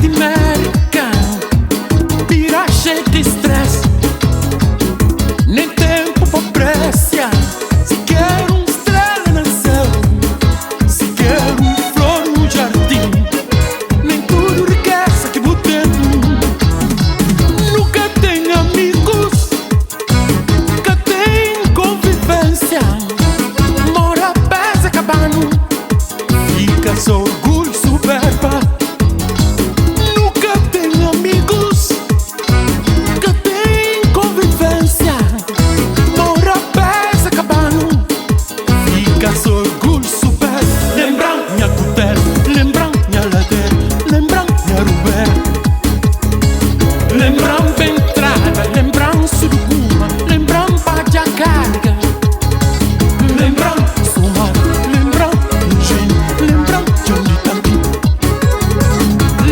americano, vira cheio de stress, nem tempo pra apreciar. Se quer estrela no céu, se quer flor no jardim, nem tudo riqueza que botem. Nunca tem amigos, nunca tem convivência, mora pesa cabano, fica só orgulho soberba. Nunca tem amigos, nunca tem convivência, mora pesa cabano, fica só orgulho soberba. Lembram minha cutela, lembram minha ladeira, lembram minha rubeira, lembram bem entrada, lembram suruguma, lembram padia carga, lembram sumar, lembram engenho, lembram Johnny Tanti,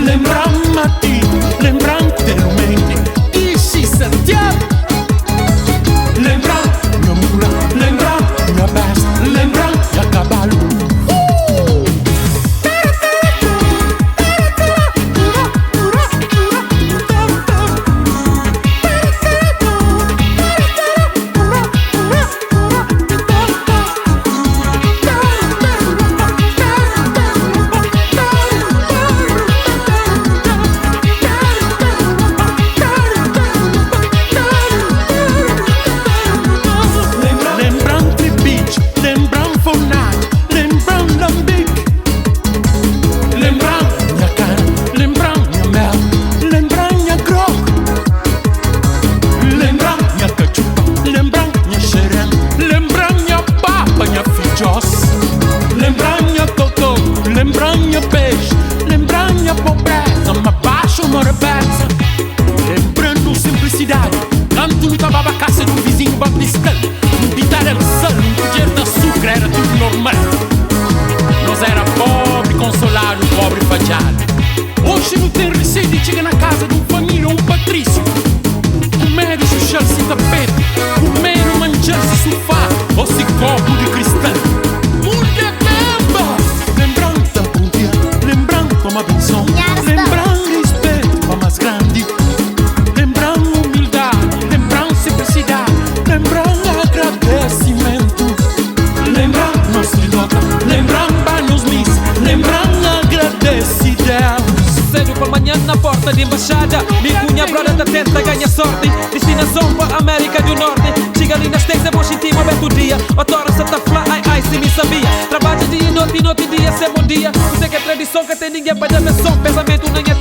lembram Mati, lembram Termente, Ishi Santiago, lembram minha mula, lembram minha besta, lembram minha cavalo. Lembram Beach, lembram Fornado, lembram Lambique, lembram minha carne, lembram minha mel, lembram minha grog, lembram minha cachupa, lembram minha xerém, lembram minha papa, minha fijós, lembram minha totô, lembram minha peixe, lembram minha pobreza, uma baixa, uma rebeza, lembrando simplicidade, canto no tabacaça do vizinho batistão. Pintar el sol, um colher de açúcar era tudo normal. Nós era pobre, consolado, pobre fajado. Hoje não tem receio de chegar na casa de um família ou um patrício, comer e chuchar-se tapete, comer ou manjar-se sofá ou se copo de cristal. Mulher lembra, lembrando da bom dia, lembrando como a benção, lembrando respeito para mais grande, lembrando humildade, lembrando simplicidade, lembrando agradecimento, lembrando nossa nota, lembrando para nos miss, lembrando agradecidos. Cedo para manhã na porta de embaixada, minha brother da tenta ganha sorte, destinação para América do Norte. Chega ali nas States, é bom sentir aberto o dia, autora Santa Flá, ai se me sabia. Trabalha dia e noite, dia, sem bom dia. Você que é tradição que tem ninguém para dar menção, pensamento não é